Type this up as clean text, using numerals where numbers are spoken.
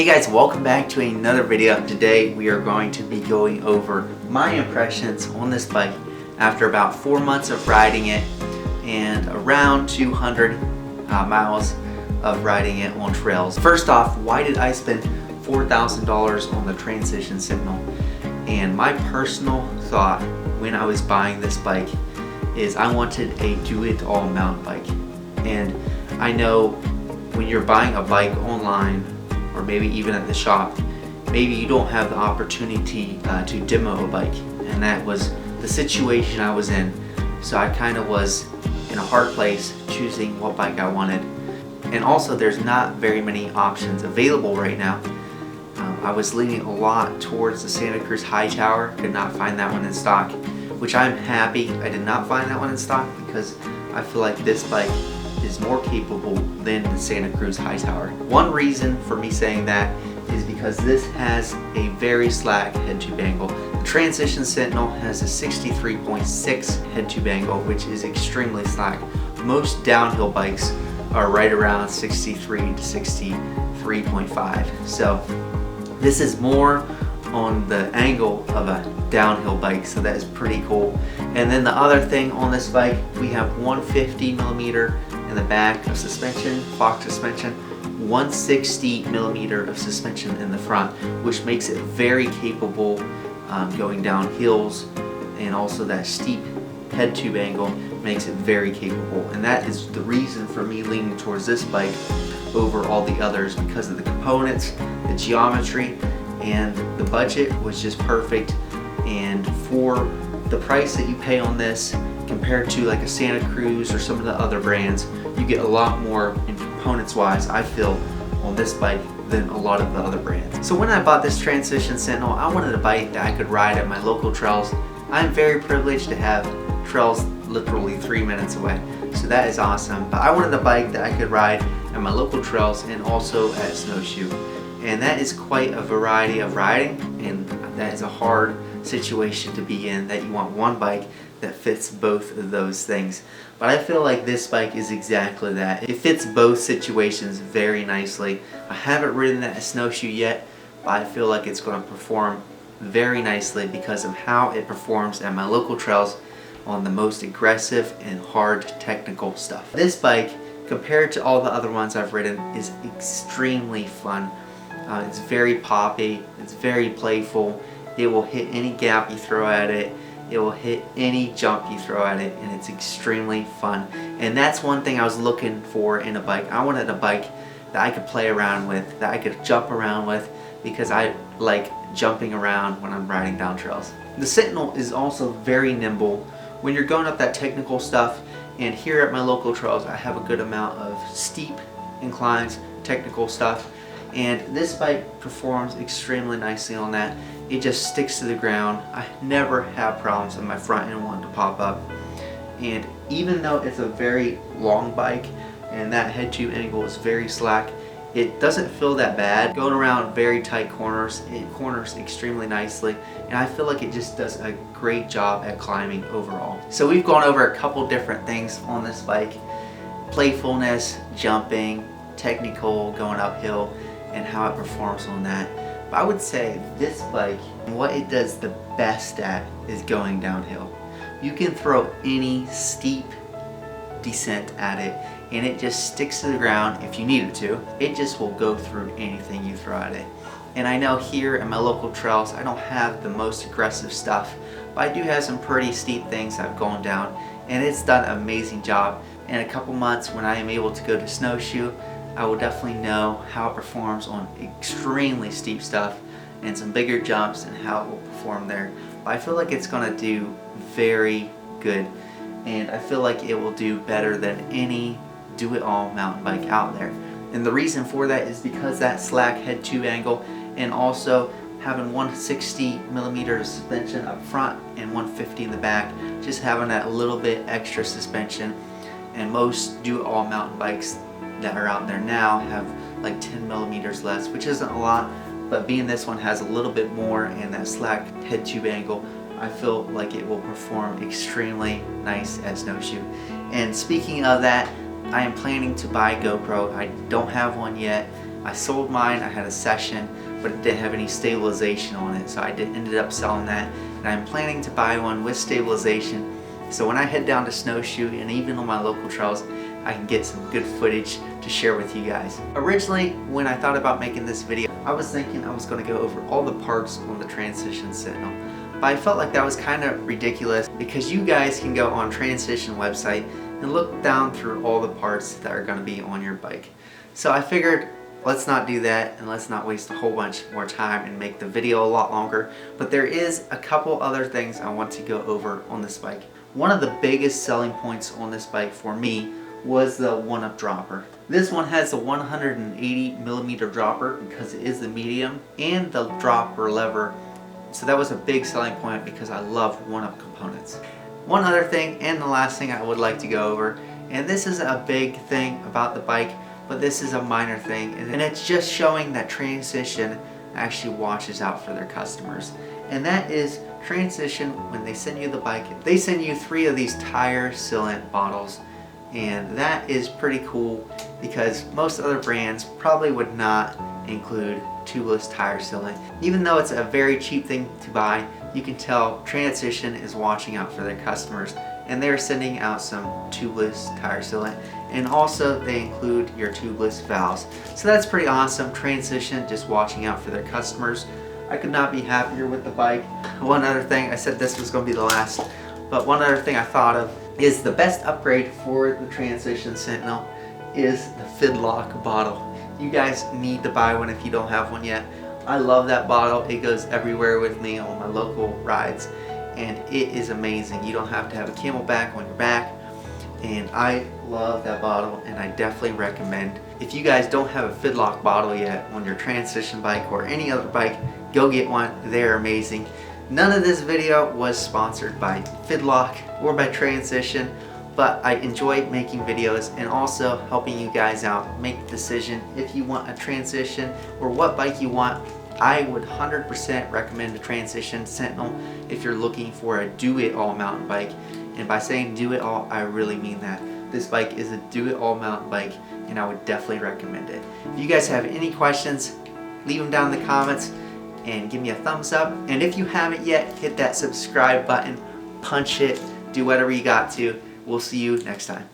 Hey guys, welcome back to another video. Today we are going to be going over my impressions on this bike after about 4 months of riding it and around 200 miles of riding it on trails. First off, why did I spend $4,000 on the Transition Sentinel? And my personal thought when I was buying this bike is I wanted a do-it-all mountain bike. And I know when you're buying a bike online or maybe even at the shop, maybe you don't have the opportunity to demo a bike, and that was the situation I was in. So I kind of was in a hard place choosing what bike I wanted. And also there's not very many options available right now. I was leaning a lot towards the Santa Cruz Hightower, could not find that one in stock, which I'm happy I did not find that one in stock because I feel like this bike is more capable than the Santa Cruz Hightower. One reason for me saying that is because this has a very slack head tube angle. The Transition Sentinel has a 63.6 head tube angle, which is extremely slack. Most downhill bikes are right around 63 to 63.5. So this is more on the angle of a downhill bike, so that is pretty cool. And then the other thing on this bike, we have 150 millimeter in the back of suspension, Fox suspension, 160 millimeter of suspension in the front, which makes it very capable going down hills, and also that steep head tube angle makes it very capable. And that is the reason for me leaning towards this bike over all the others, because of the components, the geometry, and the budget was just perfect. And for the price that you pay on this compared to like a Santa Cruz or some of the other brands, you get a lot more in components wise, I feel, on this bike than a lot of the other brands. So when I bought this Transition Sentinel, I wanted a bike that I could ride at my local trails. I'm very privileged to have trails literally 3 minutes away, so that is awesome. But I wanted a bike that I could ride at my local trails and also at snowshoe. And that is quite a variety of riding, and that is a hard situation to be in, that you want one bike that fits both of those things. But I feel like this bike is exactly that. It fits both situations very nicely. I haven't ridden at a snowshoe yet, but I feel like it's going to perform very nicely because of how it performs at my local trails on the most aggressive and hard technical stuff. This bike, compared to all the other ones I've ridden, is extremely fun. It's very poppy, it's very playful. It will hit any gap you throw at it. It will hit any jump you throw at it, and it's extremely fun. And that's one thing I was looking for in a bike. I wanted a bike that I could play around with, that I could jump around with, because I like jumping around when I'm riding down trails. The Sentinel is also very nimble when you're going up that technical stuff. And here at my local trails, I have a good amount of steep inclines, technical stuff. And this bike performs extremely nicely on that. It just sticks to the ground. I never have problems in my front end wanting to pop up. And even though it's a very long bike and that head tube angle is very slack, it doesn't feel that bad. Going around very tight corners, it corners extremely nicely, and I feel like it just does a great job at climbing overall. So we've gone over a couple different things on this bike: playfulness, jumping, technical, going uphill, and how it performs on that. But I would say this bike, what it does the best at is going downhill. You can throw any steep descent at it and it just sticks to the ground if you need it to. It just will go through anything you throw at it. And I know here at my local trails, I don't have the most aggressive stuff, but I do have some pretty steep things I've gone down, and it's done an amazing job. In a couple months, when I am able to go to snowshoe, I will definitely know how it performs on extremely steep stuff and some bigger jumps and how it will perform there. But I feel like it's going to do very good, and I feel like it will do better than any do-it-all mountain bike out there. And the reason for that is because that slack head tube angle, and also having 160 millimeter suspension up front and 150 in the back, just having that little bit extra suspension. And most do-it-all mountain bikes that are out there now have like 10 millimeters less, which isn't a lot, but being this one has a little bit more and that slack head tube angle, I feel like it will perform extremely nice at snowshoe. And speaking of that, I am planning to buy a GoPro. I don't have one yet. I sold mine, I had a session, but it didn't have any stabilization on it, so I ended up selling that, and I'm planning to buy one with stabilization, so when I head down to snowshoe and even on my local trails, I can get some good footage to share with you guys. Originally, when I thought about making this video, I was thinking I was going to go over all the parts on the Transition Sentinel, but I felt like that was kind of ridiculous because you guys can go on Transition website and look down through all the parts that are going to be on your bike. So I figured, let's not do that and let's not waste a whole bunch more time and make the video a lot longer, but there is a couple other things I want to go over on this bike. One of the biggest selling points on this bike for me was the OneUp Dropper. This one has a 180mm dropper because it is the medium, and the dropper lever, so that was a big selling point because I love OneUp components. One other thing, and the last thing I would like to go over, and this is a big thing about the bike, but this is a minor thing, and it's just showing that Transition actually watches out for their customers. And that is Transition, when they send you the bike, they send you 3 of these tire sealant bottles, and that is pretty cool because most other brands probably would not include tubeless tire sealant. Even though it's a very cheap thing to buy, you can tell Transition is watching out for their customers, and they're sending out some tubeless tire sealant, and also they include your tubeless valves. So that's pretty awesome. Transition just watching out for their customers. I could not be happier with the bike. One other thing, I said this was going to be the last, but one other thing I thought of is the best upgrade for the Transition Sentinel is the Fidlock bottle. You guys need to buy one if you don't have one yet. I love that bottle. It goes everywhere with me on my local rides, and it is amazing. You don't have to have a camelback on your back, and I love that bottle, and I definitely recommend, if you guys don't have a Fidlock bottle yet on your Transition bike or any other bike, go get one. They're amazing. None of this video was sponsored by Fidlock or by Transition, but I enjoy making videos and also helping you guys out make the decision if you want a Transition or what bike you want. I would 100% recommend the Transition Sentinel if you're looking for a do-it-all mountain bike. And by saying do-it-all, I really mean that. This bike is a do-it-all mountain bike, and I would definitely recommend it. If you guys have any questions, leave them down in the comments and give me a thumbs up. And if you haven't yet, hit that subscribe button, punch it, do whatever you got to. We'll see you next time.